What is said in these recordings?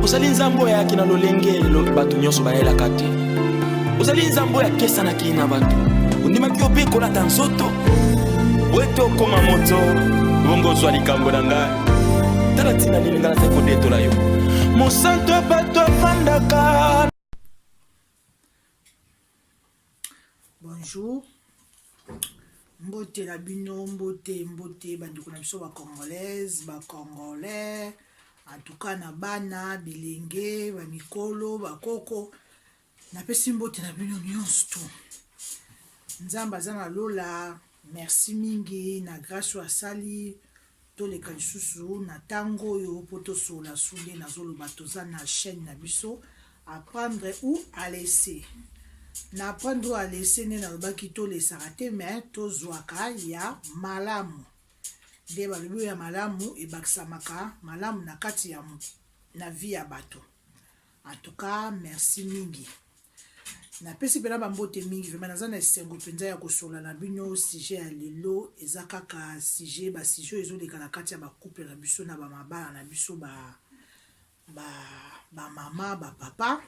ozali nzambo ya kina lolenge bato nyonso bayelaka te. Ozali nzambo ya kesa na kina bato ondimaki yo mpe kolata nzoto wete okoma moto bongo ozwa likambo na ngai tala ntina nini ngai nazali kodetola yo mosantu ya bato afandaka. Bonjour, mbote na bino, mbote bandeko na biso ba congolaise, ba congolais, en tout cas na bana, bilenge, ba mikolo, ba koko, na pesi mbote na bino nyonso. Nzamba zana lola, merci mingi, na grâce asali, to le kansusu, na tango yo, poto sola soule, na zolo batoza na chaîne na biso, apprendre ou à laisser. Na apprendre à laisser ne na lobaki to lesaka te mais to zwaka ya malamu nde balobi ya malamu ebakisamaka malamu na kati ya na vie ya bato. En tout cas merci mingi na pesi pena bambote mingi vraiment naza na esengo mpenza ya kosola na bino sujet ya lelo eza kaka sujet ba sujet ezoleka na kati ya bacouple na biso na bamabala na biso ba mama ba papa.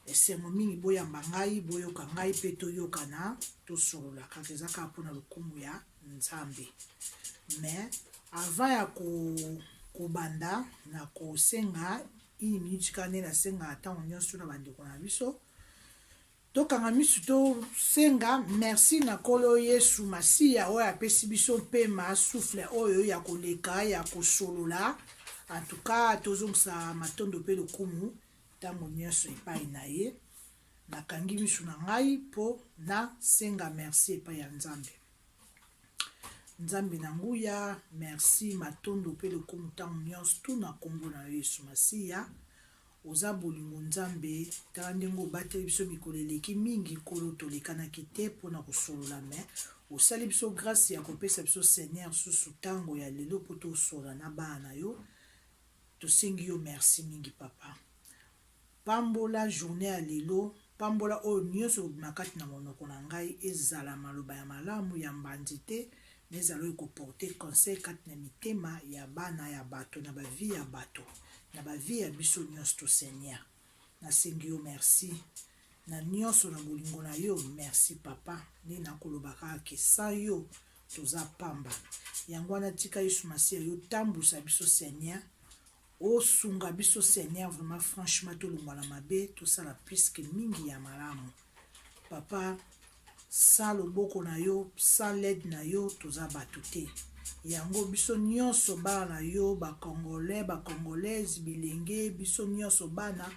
Esengo mingi boyamba ngai boyoka ngai pe toyokana tosolola kaka ezaka mpona lokumu ya nzambe. Mais avant ya kobanda na kosenga ini minute kane na senga ntango nyonso na bandeko na biso tokanga misu tosenga merci na nkolo Yesu Masiya oyo apesi biso mpema souffle oyo ya koleka ya kosolola. En tout cas tozongisa matondo mpe lokumu tango nyonso epai na ye nakangi misu na ngai mpo na senga merci epai ya nzambe. Nzambe na nguya merci matondo mpe lokumu tango nyonso tuna kombo na Yesu Masiya oza bolingo nzambe tala ndenge obateli biso mikolo eleki mingi kolo tolekanaki te mpona kosolola me osali biso grâce ya kopesa biso Seigneur susu tango ya lelo mpo tosola na bana na yo tosengi yo merci mingi papa. Pambola journée ya lelo pambola oyo nyonso obimaka na monoko na ngai ezala maloba ya malamu ya mbandi te mais ezala ekoporte conseil kati na mitema ya bana ya bato na bavie ya bato na bavie ya biso nyonso to Seigneur. Nasengi yo merci na nyonso na bolingo na yo merci papa nde nakolobaka kesa yo toza pamba yango wana tika Yesu Masiya yo tambusa biso Seigneur osunga biso Seigneur vraiment franchement tolongwa na mabe tosala puisque mingi ya malamu papa sans loboko na yo sans l'aide na yo toza bato te yango biso nyonso bana na yo bacongolais bacongolaise bilenge biso nyonso bana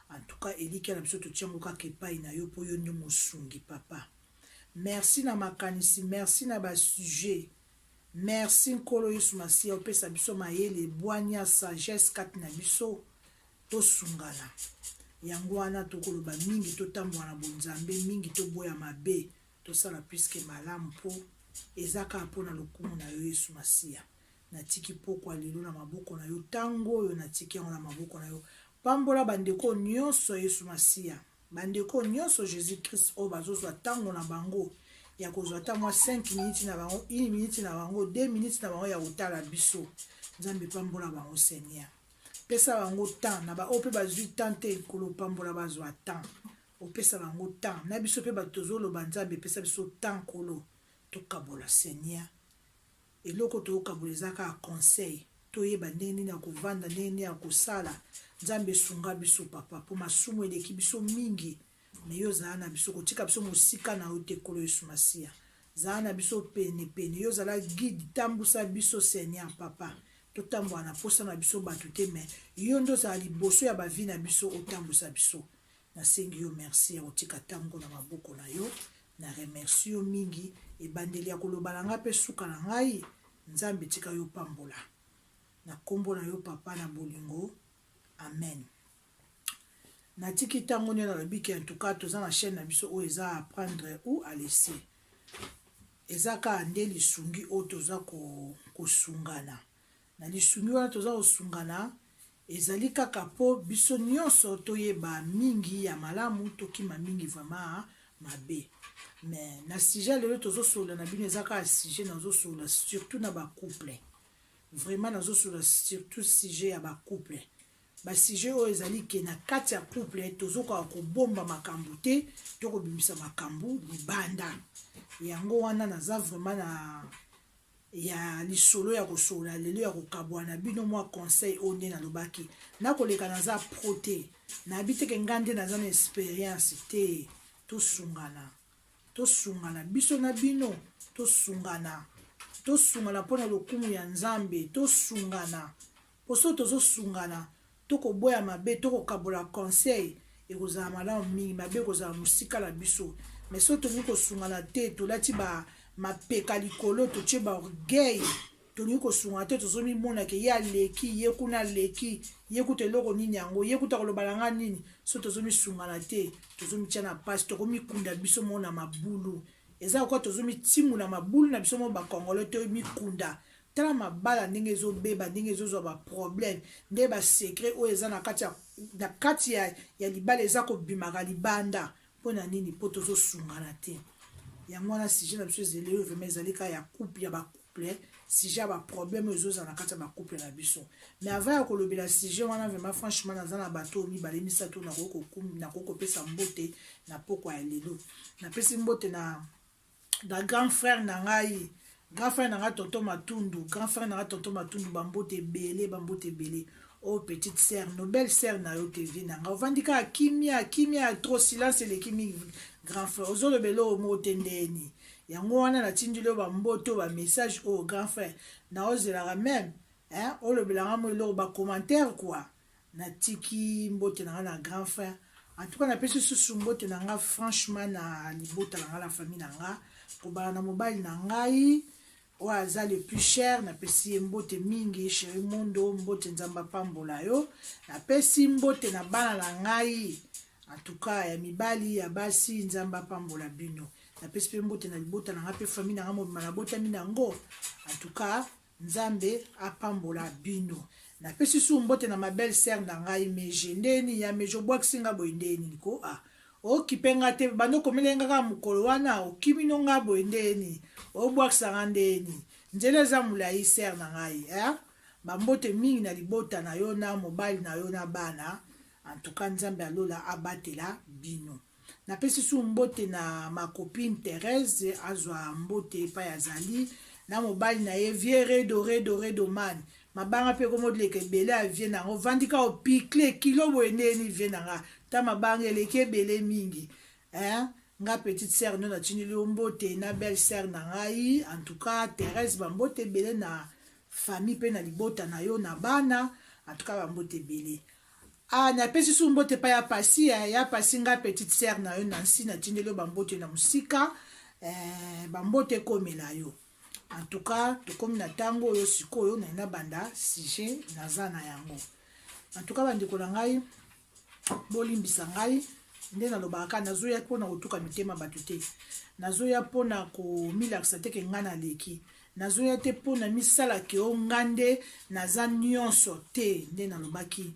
en tout cas eliki na biso totiango kaka epai na yo mpo yo nde mosungi papa. Merci na makanisi merci na basujet merci nkolo Yesu Masiya opesa biso mayele bwanya sagesse kati na biso tosungana yango wana tokoloba mingi totambola na bonzambe mingi toboya mabe tosala puisque malamu mpo ezaka mpona lokumu na yo Yesu Masiya. Natiki pokwa lelo na maboko na yo tango oyo natiki yango na maboko na yo pambola bandeko nyonso Yesu Masiya bandeko nyonso Jésus Christ oyo bazozwa tango na bango ya kozwa ta mwa 5 minutes na bango 1 minute na bango 2 minutes na bango ya kotala biso nzambe pambola bango Seigneur pesa bango temps na ba ope bazwi temps te kolo pambola bazwa temps opesa bango temps na biso pe batozoloba nzambe pesa biso temps kolo tokabola Seigneur eloko tokabola ezaka conseil toyeba ndenge nini ya kovanda ndenge nini ya kosala nzambe sunga biso papa po masumu eleki biso mingi me yo zala na biso kotika biso mosika na yo te kolo Yesu Masiya zala na biso pene yo zala guide tambusa biso Seigneur papa totambola na posa na biso bato te me yo ndo zala liboso ya bavi na biso otambusa biso. Nasengi yo merci ya kotika tango na maboko na yo na remercie yo mingi ebandeli ya koloba na nga mpe suka na ngai nzambe tika yo pambola na kombo na yo papa na bolingo amen. Natiki tango nyo na lobiki en tout cas toza na chaîne na biso oyo eza apprendre ou à laisser ezaka nde lisungi oyo toza kosungana na lisungi wana toza kosungana ezali kaka po biso nyonso toyeba mingi ya malamu tokima mingi vraiment mabe mais na sujet lelo tozosola na bino ezaka sujet nazosola surtout na ba couple vraiment nazosola surtout sujet ya ba couple sujet oyo ezali ke na kati ya couple tozokoka kobomba makambo te to kobimisa makambo libanda yango wana naza vraiment na ya lisolo ya kosola lelo ya kokabwana bino mwa conseil oyo nde nalobaki nakoleka naza pro te nayebi teke nga nde naza na experience te tosungana biso na bino tosungana mpona lokumu ya nzambe tosungana poso tozosungana tokoboya mabe tokokabola conseil ekozala malamu mingi mabe ekozala mosika na biso mais so tolingi kosungana te tolati mapeka likolo totie baorgueil tolingi kosungana te tozomimona ke ye aleki ye kuna aleki ye kuta eloko nini yango ye kuta koloba na nga nini so tozomisungana te tozomitia na pasi tokomikunda biso mo na mabulu eza koka tozomitimula mabulu na biso mo bakongolo te mikunda tala mabala ndenge ezobeba ndenge ezozwa baproblème nde basekret oyo eza na kati ya libala eza kobimaka libanda mpo na nini mpo tozosungana te yango wana sujet na biso ezele oyo vraimen ezali kaka ya couple ya bacouple sujet ya baproblème oyo ezozala na kati ya bacouple na biso mais avant ya kolobela sujet wana vraimen franchement naza na bato oyo mibale misato nakoki kopesa mbote na pokwa ya lelo napesi mbote na grand frère na ngai tonton Matundu bambote ebele oh petite sœur no belle sœur na yo TV nanga ovandika kimia trop silence eleki mingi grand frère ozolobela oyo motendeni yango wana natindeli oyo bambote oyo bamessage oyo grand frère na ozelaka même olobelanga mo eloko bacommentaire quoi natiki mbote nanga na grand frère en tout cas napesi susu mbote nanga franchement na libota nanga la famille nanga kobala na mobali na ngai oyo aza le plus cher napesi ye mbote mingi chéri mondo mbote nzambe apambola yo napesi mbote na bana na ngai antuka ya mibali ya basi nzambe apambola bino napesi mpe mbote na libota na ngai mpe famille na ngai mobima nabotami nango antuka nzambe apambola bino napesi su mbote na mabelle sœur na ngai meje ndeni ya meje obwakisi nga boye ndeni niko okipe nga te bando komelenga kaka mokolo wana okimino nga boye ndeni obwakisanga ndeni nzela eza molai sœur na ngai bambote mingi na libota na yo na mobali na yo na bana antuka nzambe alola abatela bino napesi su mbote na makopine Thérèse azwa mbote epai azali na mobali na ye vie redo man mabanga mpe komodileka ebele avie nango vandika opikle kilo boye ndeni vie nanga ta mabanga eleki ebele mingi nga petite sœur no natindeli yo mbote na belle sœur na ngai en tout cas Thérèse bambote ebele na famille mpe na libota na yo na bana en tout cas bambote ebele napesi su mbote pa ya pasi nga petite sœur na yo Nancy natindeli yo bambote na mosika bambote ekomela yo en tout cas tokomi na ntango oyo sikoyo naina banda sujet naza na yango en tout cas bandeko na ngai bolimbisa ngai nde nalobaka nazoya mpona kotuka mitema bato te nazoya mpona komilakisa teke ngai naleki nazoya te mpona misalaki o nga nde naza nyonso te nde nalobaki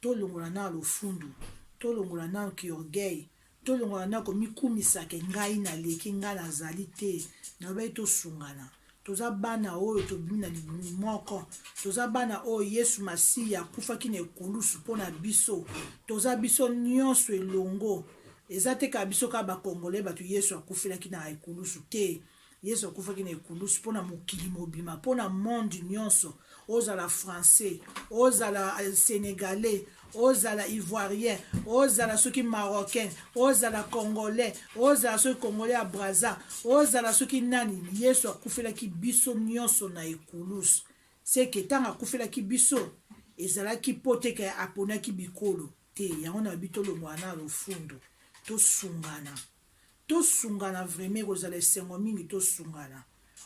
tolongola na lofundu tolongola na kiorgueil tolongola na komikumisake ngai naleki ngai nazali te nalobaki tosungana toza bana oyo tobimi na libumi moko toza bana oyo Yesu Masiya akufaki na ekulusu mpona biso toza biso nyonso elongo eza te ka biso ka bakongole bato Yesu akufelaki na ekulusu te Yesu akufaki na ekulusu mpona mokili mobima mpona monde nyonso ozala français ozala sénégalais ozala ivoirien ozala soki marocain ozala congolais ozala soki congolais ya Brazza ozala soki nani Yesu akufelaki biso nyonso na ekulusu seke ntango akufelaki biso ezalaki po teke aponaki bikolo te yango na bitolongwa na lofundu tosungana vraiment kozala esengo mingi tosungana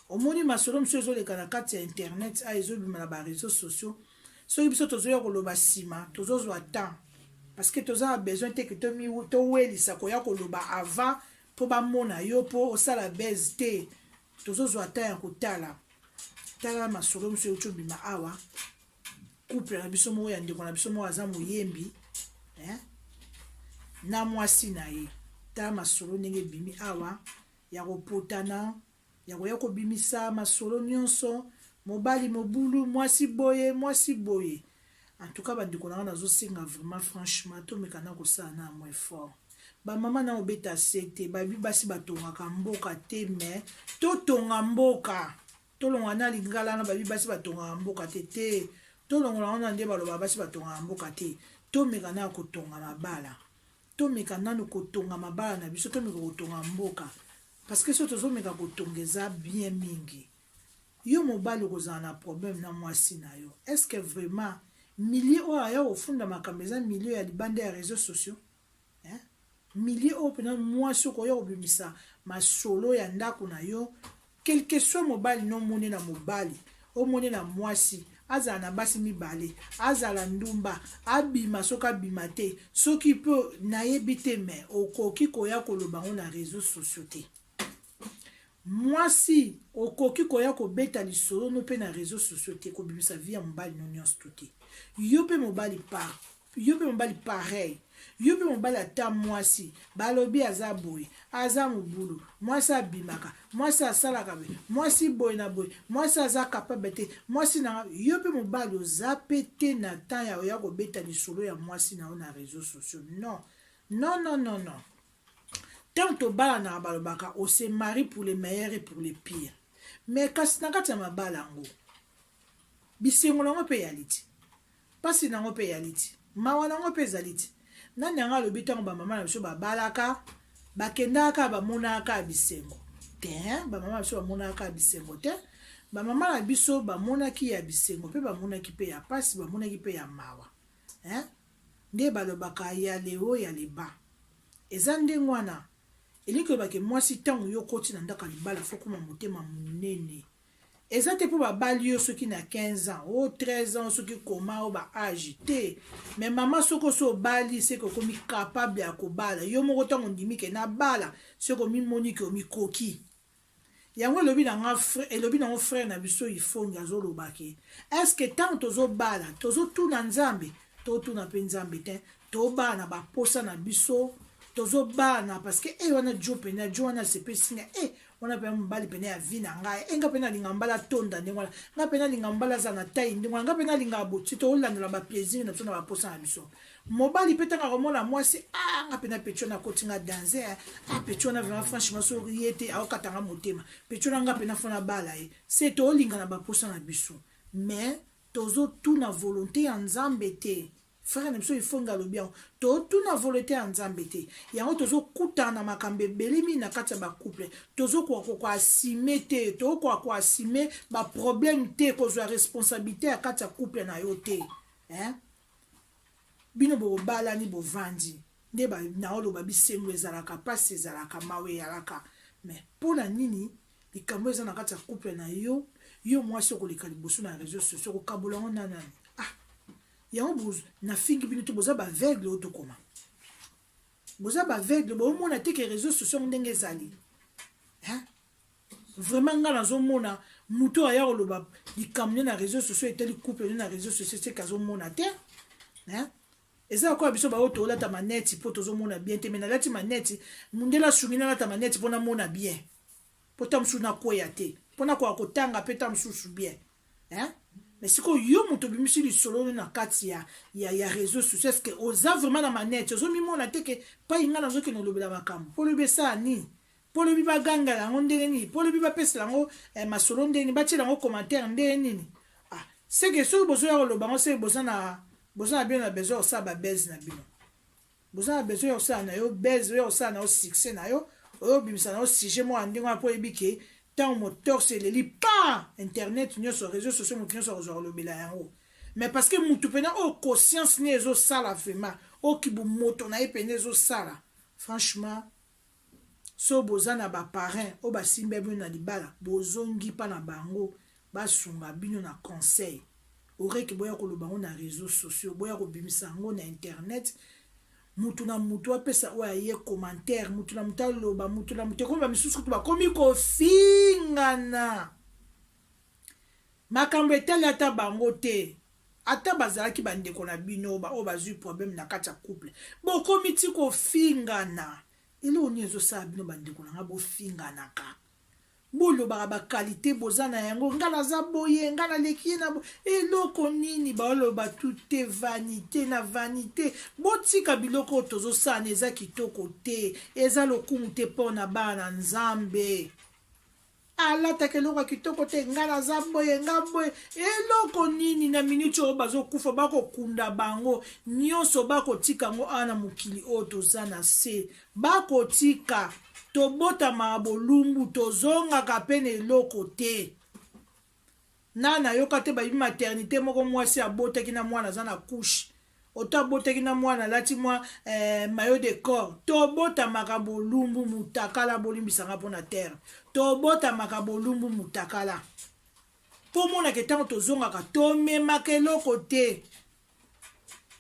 omoni masolo mosusu ezoleka na kati ya internet ezobima na bareseau sociaux soki biso tozoya koloba nsima tozozwa temps parce que toza na besoin teke towelisa koya koloba avant mpo bamona yo mpo osala base te tozozwa temps ya kotala tala masolo mosusu ezobima awa couple na biso moko ya ndeko na biso moko aza moyembi na mwasi na ye tala masolo ndenge ebimi awa ya kopotana ya koya kobimisa masolo nyonso mobali mobulu mwasi boye en tout cas bandeko na nazo singa vraiment franchement to mekana ko sa na moins fort ba mama na obeta sete ba bi basi batongaka mboka te mais to tonga mboka to longa na lingala na ba bi basi batonga mboka te to longa na nde baloba basi batonga mboka te to mekana ko tonga mabala to mekana no ko tonga mabala na biso to meka ko tonga mboka parce que so to zo meka ko tongeza bien mingi yo mobali kozana na problème na mwasi na yo est-ce que vraiment milieu o aya ofunda makameza milieu ya libande ya réseaux sociaux hein milieu o pena mwasi ko yo obimisa masolo ya ndako na yo quel que soit mobali no mone na mobali o mone na mwasi azala na basi mibale azala ndumba abima soka bima te soki po nayebi te me okoki koya koloba ngo na réseaux sociaux te mwasi okoki koya kobeta lisolo no pe na réseaux sociaux te kobimisa vie ya mobali no nyonso to te yo pe mobali pareil yo pe mobali ata mwasi balobi aza boye aza mobulu mwasi abimaka mwasi asalaka be mwasi boye na boye mwasi aza capable te mwasi na yo pe mobali oza pe te na temps ya oya kobeta lisolo ya mwasi na yo na réseaux sociaux non. Tant au bala na balobaka, on se marie pour les meilleurs et pour les pires. Mais kasi na kati ya mabala ngo. Bisengo nango pe yaliti. Pasi nango pe yaliti. Mawa nango pe zaliti. Nani anga lobi tango ba mama na biso ba balaka, ba kendaka ba monaka bisengo. Te, ba mama biso ba monaka bisengo te. Ba mama na biso ba monaki ya bisengo pe ba monaki pe ya pasi ba monaki pe ya mawa. Nde balobaka ya leo ya leba. Ezande ngwana eliko bake mwasi tango yo koti na ndaka libala fokuma motema munene ezate po babali yo soki na 15 ans o 13 ans soki koma o ba âge te mais mama soko so bali se ko komi capable ya kobala yo moko tango ndimi ke na bala se ko mi moni ke mi koki yango lobi na nga frère elobi na frère na biso ifonga zo lobake est-ce que tant tozo bala tozo tuna nzambe to tuna pe nzambe te to bana ba posa na biso tozo bana parce que wana jo pena jo wana sepe singa wana pe mbali pena ya vina ngai nga pena linga mbala tonda ndengwana nga pena linga mbala za na tai ndengwana nga pena linga boti to olandela ba plaisir na tona ba posa na biso mobali petanga komona mwasi nga pena pecho na kotinga danser pecho na vraiment franchement so riete au katanga motema pecho na nga pena fona bala c'est to linga na ba posa na biso mais tozo tout na volonté ya nzambe te. Frère na biso ifonga lobian to tuna volonté ya nzambe te yango tozo kutana makambe belimi na kati ya ba couple tozo kwa assumer te to kwa assumer ba problème te kozwa responsabilité ya kati ya couple na yo te bino bo bala ni bo vandi nde ba na oloba bisengo ezalaka pasi ezalaka mawe yalaka mais pona nini likambo eza na kati ya couple na yo mwasi okoleka liboso na réseaux sociaux kokabola ngo nana yango bouz na fingi bino to boza ba aveugle oto koma boza ba aveugle bo mona te ke réseaux sociaux ndenge ezali vraiment nga nazo mona muto aya oloba likambo na réseaux sociaux eteli couple na réseaux sociaux c'est kazo mona te eza kwa biso ba oto olata maneti po tozo mona bien te mena lati maneti mundela sumina lata maneti pona mona bien pota msuna koya te pona kwa kotanga peta msusu bien mais si ko yo moto bimisi li solo na kati ya réseaux sociaux est-ce que oza vraiment na manette ozo mimona te ke pa inga na zoke no lobela makambo po lobi sa ni po lobi ba ganga la ndenge ni po lobi ba pesa lango masolo ndenge ba ti lango commentaire ndenge ni c'est que so bozo ya loba ngo se bozo na bien na besoin sa ba base na bino bozo na besoin sa na yo base yo sa na yo succès na yo o bimisa na yo sujet mo andinga po ebike tant moteur c'est les pas internet nous sur réseaux sociaux nous sur le bilan mais parce que mutu pena o conscience nezo sala vraiment o kibu moto na epenezo sala franchement so bozana ba parrain o ba simbe bino na libala bozongi pa na bango basunga bino na conseil oreki boya ko lobango na réseaux sociaux boya ko bimisa ngo na internet mutu na mutu apesa oye commentaire mutu na mutu loba mutu na mutu komba misusu kutuba komi ko fingana makambo etali ata bango te ata bazalaki bandeko na bino ba o bazui problème na kati ya couple bo komi ti ko fingana ile oni ezosala bino bandeko na nga bo fingana ka bolo ba qualité bozana yango ngala za boye ngala leki na eloko nini baolo ba toute vanité na vanité botika biloko tozo sana eza kitoko te eza lokumu te pona bana nzambe alata keloko kitoko te ngala za boye ngaboye eloko nini na minute oyo bazokufa bakokunda bango nyonso bakotika ngo ana mokili oyo toza na se bakotika tobotama bolumbu tozongaka mpe na eloko te nana yoka te bayibi maternité moko mwasi abotaki na mwana aza na couche oto abotaki na mwana alati mwa maillot de corps tobotamaka bolumbu mutakala bolimbisanga mpo na terre tobotamaka bolumbu mutakala mpo monaka ntango tozongaka tomemaka eloko te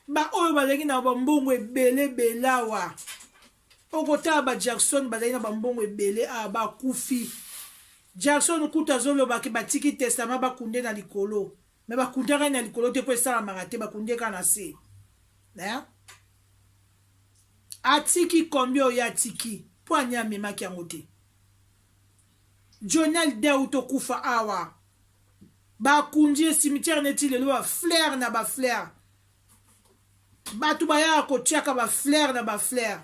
baoyo bazalaki na bambongo ebele belawa okotala ba Jackson bazali na bambongo ebele bakufi Jackson kuta azolobaki batiki testament bakunde na likolo me bakundaka na likolo te mpo esalamaka te bakundeka na se atiki kombi oyo atiki mpo ani amemaki yango te Jonel Deu tokufa awa bakundi cimetière neti lelo bafleur na bafleur bato bayaka kotiaka bafleur na bafleur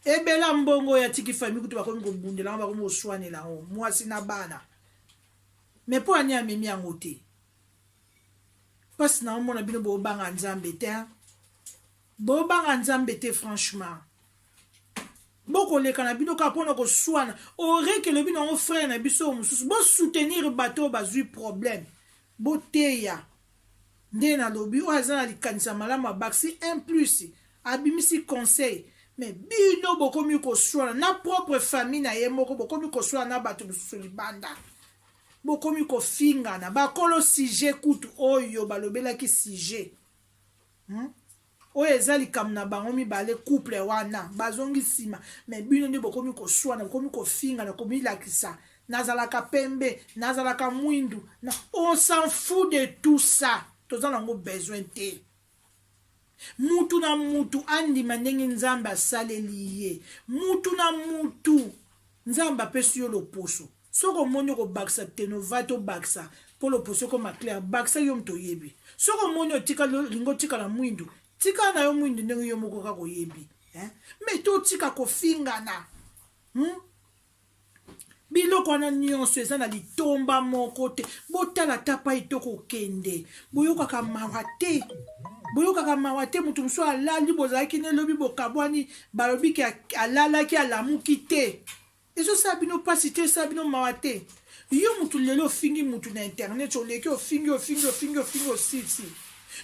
ebela mbongo ya tiki famille kutu bakomi kobundela ngo bakomi koswanela ngo mwasi na bana me mpo ani amemi yango te mpasi na omona bino bobanga nzambe te bobanga nzambe te franchement bokoleka na bino kaka mpona koswana orekele bino yango frère na biso mosusu bosoutenir bato oyo bazwi problème boteya nde nalobi oyo aza na likanisa malamu abakisi un plus abimisi conseil mais bino bokomi koswana na propre famille na ye moko bokomi koswana na bato mosusu libanda bokomi kofingana bakolo sujet kutu oyo balobelaki sujet oyo eza likambo na bango mibale couple wana bazongi nsima mais bino nde bokomi koswana bokomi kofingana komilakisa nazalaka pembe nazalaka mwindu on s'en fout de tout ça toza nango besoin te mutu na mutu andima ndenge nzambe asaleli ye mutu na mutu nzambe apesi yo loposo soki omoni okobakisa tenova tobakisa mpo loposo ekoma claire bakisa yo moto oyebi soki omoni otika lingo otikala mwindu tika na yo mwindu ndenge yo moko kaka oyebi me totika kofingana biloko wana nyonso eza na litomba moko te botala tapa etoko okende boyokaka mawa te moto mosusu alali bozalaki nelobi bokabwani balobiki alalaki alamuki te ezosala bino mpasi te esala bino mawa te yo motu lelo ofingi motu na internet oleki ofingi osisi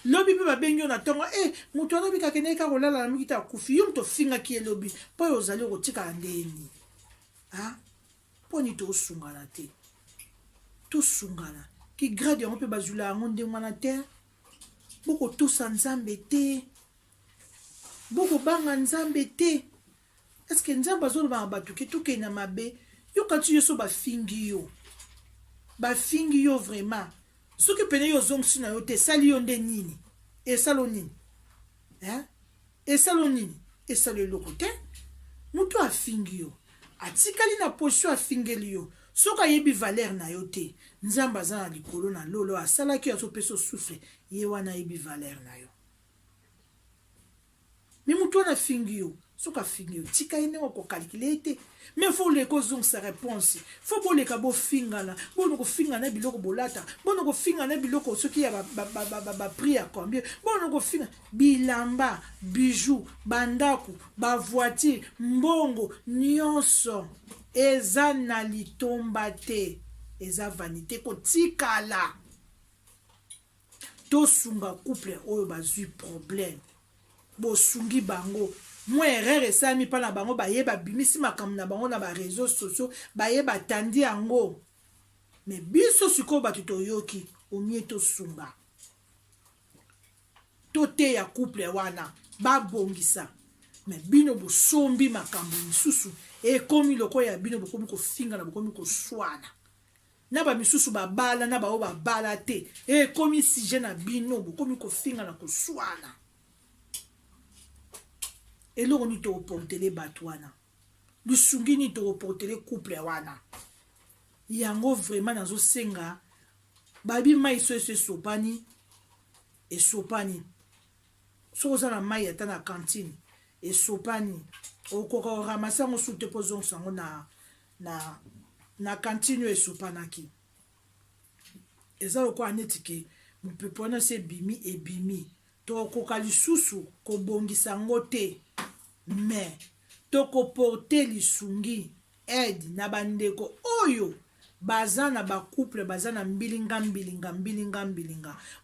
lobi mpe babengi yo na ntongo moto alobi kakendeki kaka kolala alamuki te akufi yo moto ofingaki elobi mpo oyo ozali okotikala ndeni poni tosungana te tosungana ki grade yango mpe bazwila yango ndenge wana te bokotosa nzambe te bokobanga nzambe te eske nzambe azoloba na bato ke tokei na mabe yokati yo so bafingi yo vraiment soki pene yo ozongisi na yo te esali yo nde nini esalo nini esalo eloko te moto afingi yo atikali na position afingeli yo soki ayebi valeur na yo te nzambe aza na likolo na lolo asalaki yo azopesa souffle ye wana ayebi valeur na yo me moto wana afingi yo soki afingi yo tika ye ndenge okokalkule te me fo oleka ozongisa réponse fo boleka bofingana bona kofingana biloko bolata bona kofingana biloko soki ya bapri ya combien bona kofinga bilamba bijou bandako bavoiture mbongo nyonso eza na litomba te eza vanité kotikala tosunga couple oyo bazwi problème bosungi bango mwa erreur esami mpa na bango bayeba bimisi makambo na bango na bareseau sociaux bayeba tandi yango me biso sikoyo bato toyoki omie tosunga toteya couple wana babongisa me bino bosombi makambo misusu ekomi lokola ya bino bokomi kofingana bokomi koswana na bamisusu babala na bao babala te ekomi sujet na bino bokomi kofingana koswana eloko ni tokoportele bato wana lusungi ni tokoportele couple wana yango vraiment nazosenga babi mai so esopani esopani so oza na mai ata na cantine esopani okoka oramasa yango su te mpo ozongisa yango na cantine oyo esopanaki eza lokola neti ke mopepe wana se ebimi tokoka lisusu kobongisa yango te me tokoporte lisungi aide na bandeko oyo baza na bacouple baza na mbilinga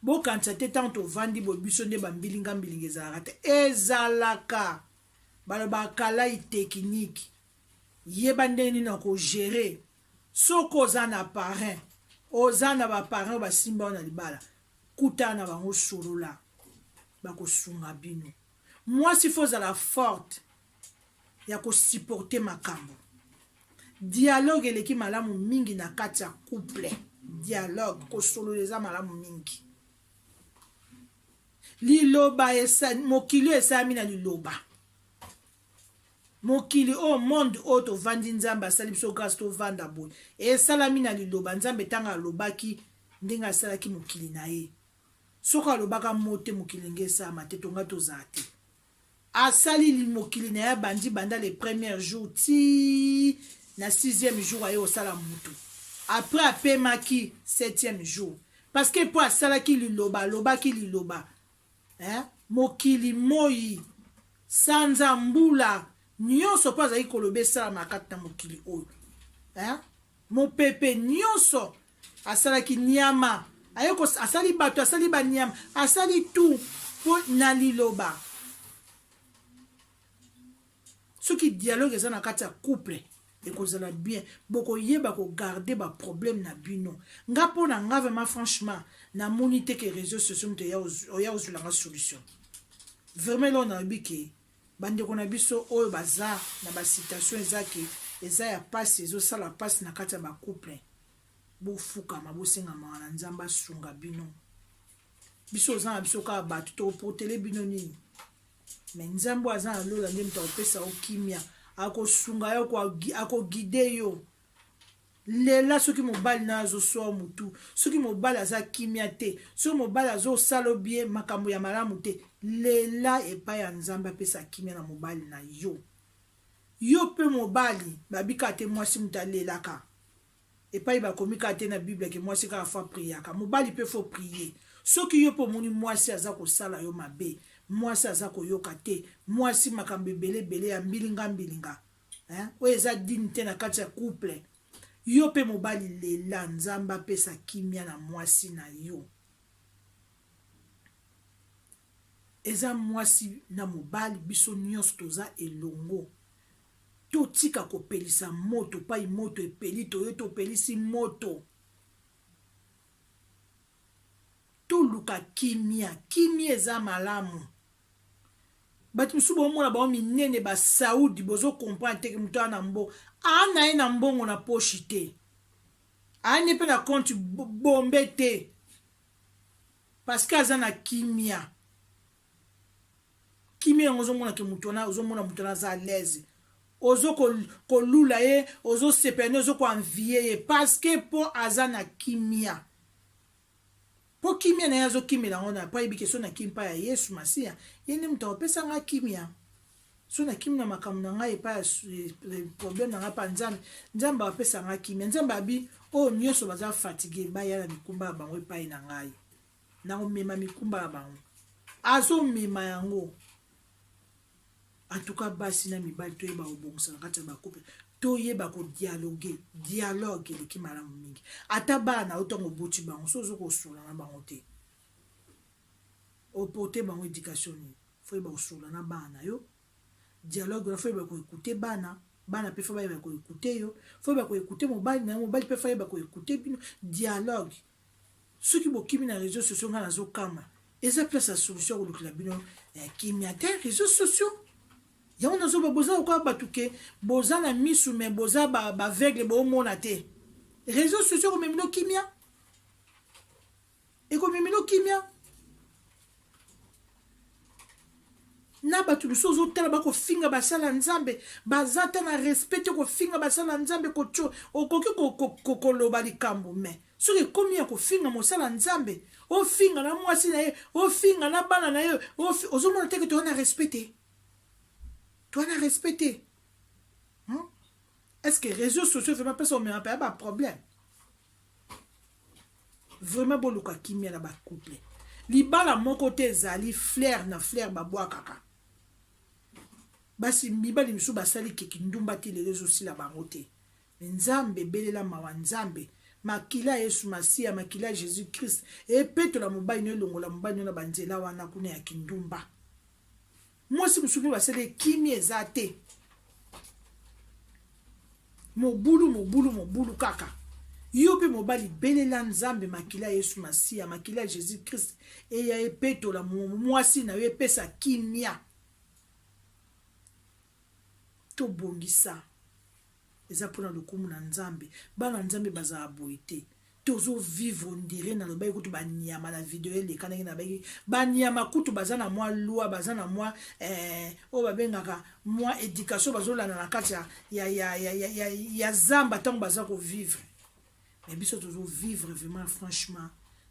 bokanisa te ntango tovandi boye biso nde bambilinga ezalaka te ezalaka balobaka lai teknike yeba ndenge nini akogere soki oza na parrain oza na baparrain oyo basimba oyo na libala kutana na bango solola bakosunga bino mwasi fo ozala forte ya kosupporte makambo dialogue eleki malamu mingi na kati ya couple dialogue kosolola eza malamu mingi liloba mokili esami na liloba mokili o monde oyo tovandi nzambe asali biso grâce tovanda boye esalami na liloba nzambe ntango alobaki ndenge asalaki mokili na ye soki alobaka mote mokili nge esama te tonga tozala te asali mokili na ye bandi banda le premier jour ti na 6e jour aye osala mutu après apemaki 7e jour parce que po asalaki liloba alobaki liloba mokili moi sanza mbula nyonso mpo azali koloba esalama kati na mokili oyo mopepe nyonso asalaki nyama asali bato asali banyama asali tu mpo na liloba soki dialogue eza na kati ya couple ekozala bien bokoyeba kogarde baproblème na bino nga mpo na nga vraiment franchement namoni te ke réseau sociaux moto oya ozwilanga solution vraiment lo nayebi ke bandeko na biso oyo baza na basitation eza ya pasi ezosala pasi na kati ya bacouple bofukama bosengama na nzambe asunga bino biso oza na biso kaka bato toportele bino nini me nzambe aza na lola nde moto akopesa yo kimia akosunga yo akogide yo lela soki mobali na azosoa mutu soki mobali aza kimia te soki mobali azosala bien makambo ya malamu te lela epai ya nzambe apesa kimia na mobali na yo yo mpe mobali babika te mwasi moto alelaka epai bakomika te na bible ke mwasi kaka fa priaka mobali mpe fo prier soki yo mpe omoni mwasi aza kosala yo mabe mwasi aza koyoka te mwasi makambo ebele ya mbilinga oyo eza dini te na kati ya couple yo mpe mobali lela nzambe apesa kimia na mwasi na yo eza mwasi na mobali biso nyonso toza elongo totika kopelisa moto pai moto epeli toyo topelisi moto toluka kimia eza malamu bato mosusu bomona bango minene basaudi bozokomprendre teke moto ana mbo ana ye na mbongo na poshi te ane mpe na compte bombe te parce que aza na kimia yango ozomona ke ozomona moto na aza alaise ozokolula ye ozosepene ozokoanvie ye parce que po aza na kimia po kimia na ye azokimela yango na po ayebike so na kimi mpa ya yesu masiya ye nde moto akopesa nga kimia so na kimi na makambo na ngai epai ya problème na ngai mpa nzambe apesa nga kimia nzambe abi oyo nyonso baza fatigue baya na mikumba ya bango epai na ngai nakomema mikumba ya bango azomema yango antuka basi na mibali toyeba kobongisa na kati ya bakouple toyeba dialogue eleki malamu mingi ata bana otango oboti bango so ozokosola na bango te oporte bango éducation nini foyeba kosola na bana yo dialogue na foyeba koekute bana mpe foyeba koekute yo foyeba koekute mobali na mobali mpe foyeba koekute bino dialogue soki bokimi na réseaux sociaux nga nazokama eza place ya solution kolukela bino kimia te réseaux sociaux yango nazoba boza okoya bato ke boza na misu me boza baveugle boomona te réseaux sociaux ekomemilo kimia na bato biso ozotala bakofinga basala nzambe baza ta na respecte kofinga basala nzambe okoki koloba likambo me soki ekomi ya kofinga mosala nzambe ofinga na mwasi na ye ofinga na bana na ye ozomona teke toza na respecte est-ce que réseaux sociaux vraiment pesa omema pa ya baproblème vraiment boluka kimia na bacouple libala moko te ezali flair na flair babwakaka basi mibali misu basali keki ndumba ti lelo ezosila bango te me nzambe ebelela mawa nzambe makila yesu masiya makila jésus christ epetola mobali no elongola mobali no na banzela wana kuna ya kindumba mwasi mosusu mpe basali ekimi eza te mobulu kaka yo mpe mobali belela nzambe makila yesu masiya makila jésus christ eya epetola mwasi na yo epesa kimia tobongisa eza mpona lokumu na nzambe bana nzambe bazala boye te tozovivre ondire nalobai kutu banyama na video eleka ndenge nabai banyama kutu baza na mwa loi baza na mwa oyo babengaka mwa éducation bazolanda na kati ya zamba ntango baza kovivre me biso tozovivre vraiment franchement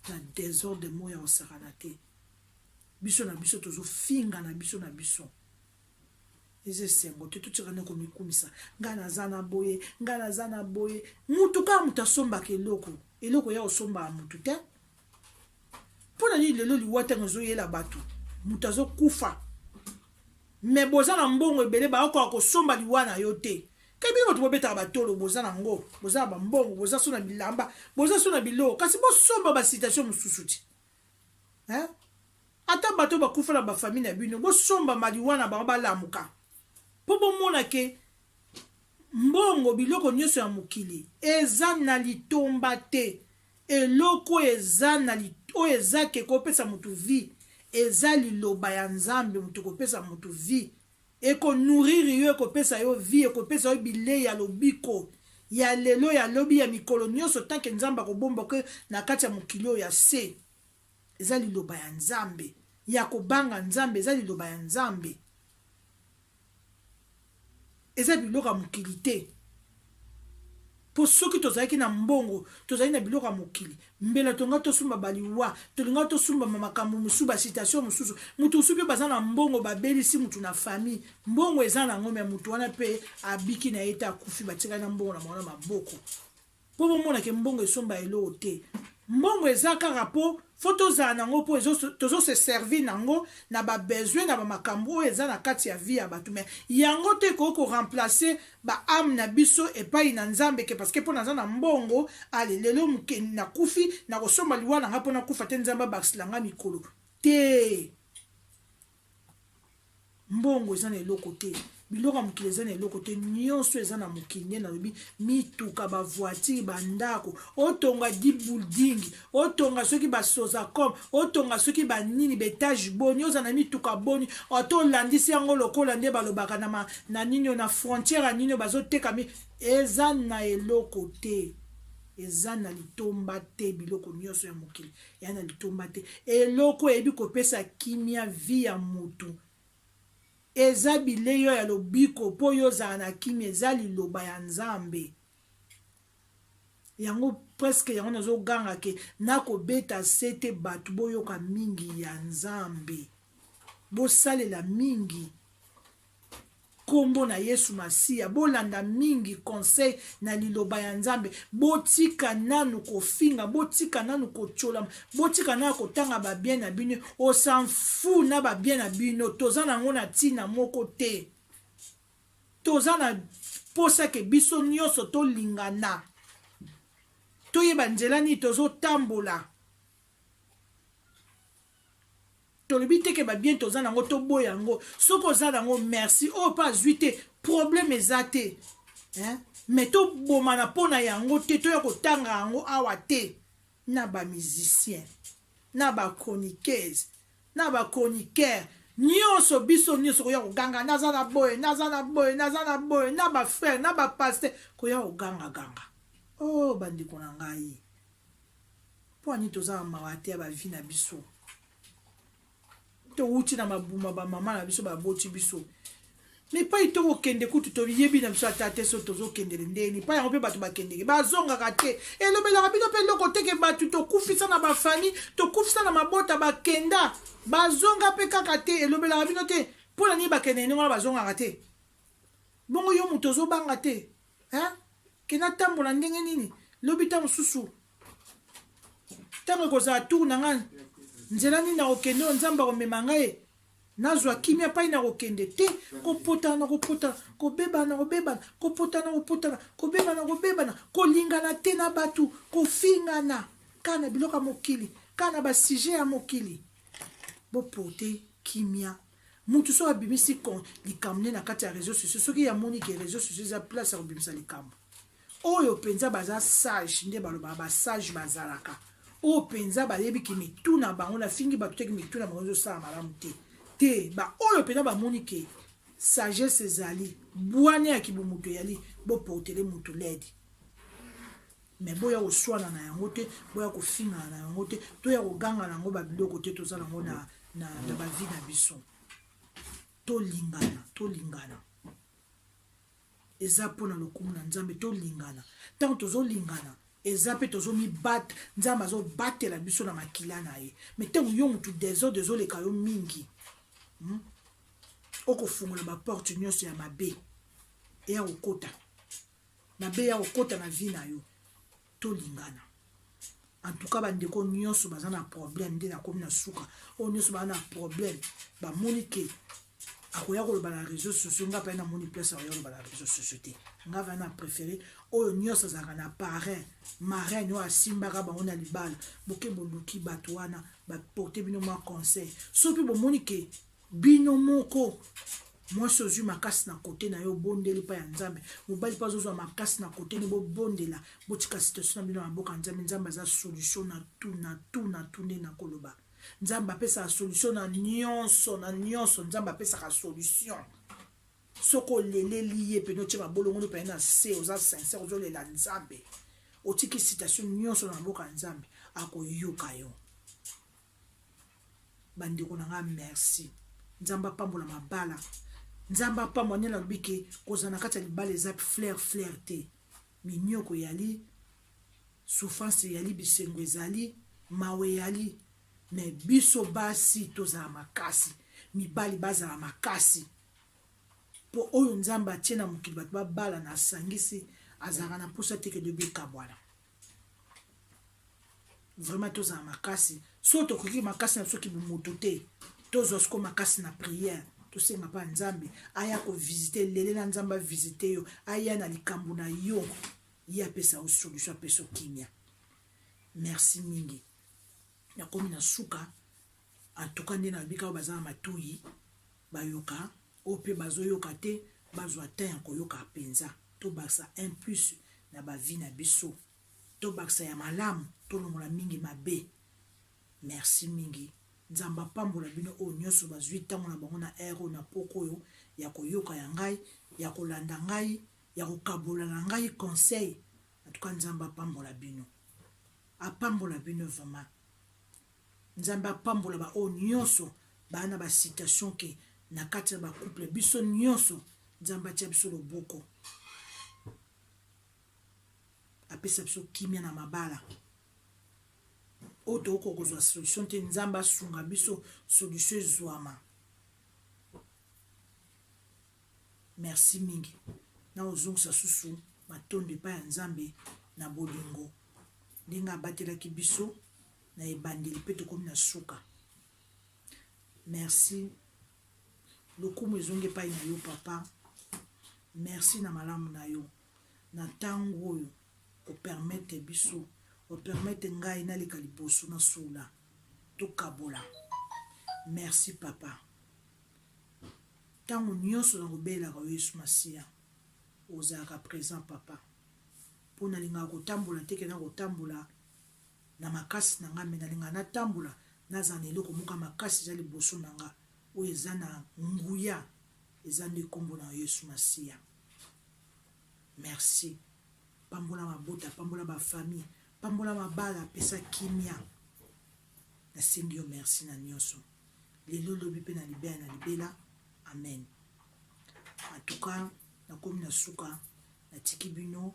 na désordre mo ya osakana te biso na biso tozofinga na biso eze sengo te totikana komikumisa nga naza na boye mutu kaka mutu asombaka eloko ya osombaka mutu te mpona nini lelo liwa ntango ezoyela bato mutu azokufa me boza na mbongo ebele baokoka kosomba liwa na yo te kebi bato bobetaka batolo boza nango boza na bambongo boza so na bilamba boza so na biloko kasi bosomba basitation mosusu ti ata bato bakufa na bafamile na bino bosomba maliwa na bango balamuka mpo bomona ke mbongo biloko nyonso ya mokili eza na litomba te eloko oyo eza ke kopesa motu vie eza liloba ya nzambe motu kopesa motu vie ekonouriri yo ekopesa yo vie ekopesa yo bilei ya lobiko ya lelo ya lobi ya mikolo nyonso tanke nzambe akobomba ke na kati ya mokili oyo ya se eza liloba ya nzambe ya kobanga nzambe eza liloba ya nzambe eza biloko ya mokili te mpo soki tozalaki na mbongo tozali na biloko ya mokili mbela tonga tosumba baliwa tolinga tosumba makambo mosusu basitation mosusu mutu mosusu mpe baza na mbongo babelisi mutu na famille mbongo eza nango me mutu wana mpe abiki na ye te akufi batikali na mbongo na mwana maboko mpo bomonake mbongo esomba eloko te mbongo eza kaka mpo fo tozala nango mpo tozose servir nango na babesoin na bamakambo oyo eza na kati ya vie ya bato me yango te ekoki koremplace baame na biso epai na nzambe ke parceke mpo naza na mbongo ale lelo mokeni nakufi na kosomba liwa nanga mpo nakufa te nzambe abakisilanga mikolo te mbongo eza na eloko te biloko ya mokili eza na eloko te nyonso eza na mokili nde nalobi mituka bavoitire bandako otonga di building otonga soki basosacom otonga soki banini betage boni oza na mituka boni otolandisi yango lokola nde balobaka na nini na frontière ya nini bazotekami eza na eloko te eza na litomba te biloko nyonso ya mokili eza na litomba te eloko eyebi kopesa kimia vie ya mutu eza bilei oyo ya lobiko mpo oyo ozala na kimia eza liloba ya nzambe yango preske yango nazoganga ke nakobeta se te bato boyoka mingi ya nzambe bosalela mingi kombo na yesu masiya bolanda mingi conseil na liloba ya nzambe botika nanu kofinga botika nanu kotyola botika nanu kotanga babien na bino osanfu na babien na bino toza nango na ntina moko te toza na posa ke biso nyonso tolingana toyeba nzela nini tozotambola tolobi teke babien toza nango toboya yango soki oza nango merci oyo mpe azwi te problème eza te me tobomana mpona yango te toya kotanga yango awa te na bamusicien na bachroniqueuse na bachroniqueur nyonso biso nyonso koya koganga naza na boye na bafrère na bapaster koya kogangaganga o bandeko na ngai mpo ani toza na mawa te ya bavi na biso to uti na mabuma ba mama na biso ba boti biso mais pas ito kende kutu to yebi na biso atate so tozo kende ndeni pa yango pe batu ba kende ba zonga kate elobela rabino pe loko teke batu to kufisa na ba famille to kufisa na mabota ba kenda ba zonga pe kaka te elobela rabino te pona ni ba kende ni ngala ba zonga kate bongo yo muto zo banga te hein kena tambola ndenge nini lobita mususu tango koza tour na nga nzela nini na okende nzamba komema ngai nazwa kimia pai na kokende te kopotana kobebana kobebana kolingana te na batu kofingana kana biloka mokili kana basije ya mokili bopote kimia mutu so abimisi kon likamne na kati ya réseaux sociaux soki ya moni ke réseaux sociaux za place ya kobimisa likambo oyo penza baza sage nde baloba ba sage bazalaka oyo penza bayebi ki mituna bango na fingi bato teki mituna bango ezosala malamu te ba oyo penza bamoni ke sagesse ezali bwane ya kibumutu eyali bopotele mutu ledi me boya koswana na yango te boya kofingana na yango te toya koganga na yango babiloko te toza nango na bavi na biso tolingana eza mpona lokumu na nzambe tolingana ntango tozolingana eza mpe tozomibata nzambe azobatela biso na makila na ye me ntango yo mutu dezoleka yo mingi okofungola baporte nyonso ya mabe eya kokota mabe ya kokota na vi na yo tolingana en tout cas bandeko nyonso baza na problème nde nakomi na suka oyo nyonso baza na problème bamoni ke akoya koloba na réseaux sociaux nga mpe namoni place akoya koloba na réseaux sociaux te nga va na préféré oyo nyonso azalaka na parrain marraine oyo asimbaka bango na libala boke boluki bato wana baporte bino mwa conseil so mpe bomoni ke bino moko mwasi ozwi makasi na kote na yo bondeli mpa ya nzambe mobali mpe azozwa makasi na kote ni bobondela botika situation na bino na mboka nzambe nzambe aza solution na tu nde nakoloba nzambe apesaka solution na nyonso nzambe apesaka solution soko oleleli ye pene otie mabolongo no pene na se oza sincere ozolela nzambe otiki situation nyonso na mboka nzambe akoyoka yo bandeko na nga merci nzambe apambola mabala nzambe apambola nde nalobi ke kozala na kati ya libala eza flair te minyoko eyali souffrance eyali bisengo ezali mawe eyali me biso basi tozala makasi mibali bazala makasi po oyo nzambe atie na mokili bato babala na asangisi azalaka na mposa teke dobika bwana vraiment tozala makasi so tokoki makasi na soki bomoto te tozwa siko makasi na prière tosenga mpa nzambe aya kovisite lele na nzambe avisite yo aya na likambo na yo ye apesa yo solution apesa yo kimia merci mingi nakomi na suka antuka nde nabika oyo baza na matuyi bayoka oyo mpe bazoyoka te bazwa te ya koyoka mpenza tobakisa un plus na bavi na biso tobakisa ya malamu tolongola mingi mabe merci mingi nzambe apambola bino oyo nyonso bazwi ntango na bango na ere oyo na poko oyo ya koyoka ya ngai ya kolanda ngai ya kokabola na ngai conseil antuka nzambe apambola bino vraiment nzambe apambola ba oyo nyonso baa na basitation ke na kati ya bacouple biso nyonso nzambe atia biso loboko apesa biso kimia na mabala oyo tokoki kozwa solution te nzambe asunga biso solution ezwama merci mingi na ozongisa susu matondo epai ya nzambe na bolingo ndenge abatelaki biso na ebandeli mpe tokomi na suka merci lokumu ezongi epai na yo papa merci na malamu na yo na ntango oyo opermete biso opermete ngai naleka liboso na sula tokabola merci papa ntango nyonso nakobelaka yo yesu masiya ozalaka présent papa mpo nalingaka kotambola teke na kotambola na makasi na nga me nalingaka natambola nazala na eloko moka makasi eza liboso na nga oyo eza na nguya eza nde nkombo na yesu masiya merci pambola mabota pambola bafamille pambola mabala apesa kimia nasengi yo merci na nyonso lelo lobi pe na libela na libela. Amen. En tout cas, nakomi na suka na tiki bino.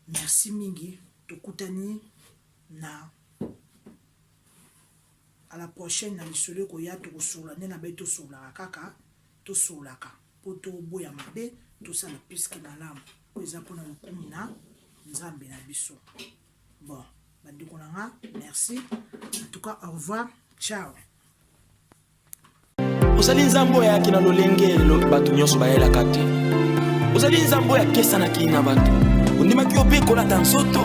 Merci mingi. Tokutani na à la prochaine na lisolo koya tokosola nena ba tosolaka kaka tosolaka poto boya mabe tosala piske malamu eza pona lokumu na nzambe na biso. Bon, bandeko nanga, merci. En tout cas, au revoir. Ciao. Ozali nzambo ya kina lolenge bato nyonso bayelaka te. Ozali nzambo ya kesa na kina bato. Ondimaki ope kolata nzoto.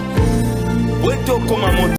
Weto koma moto.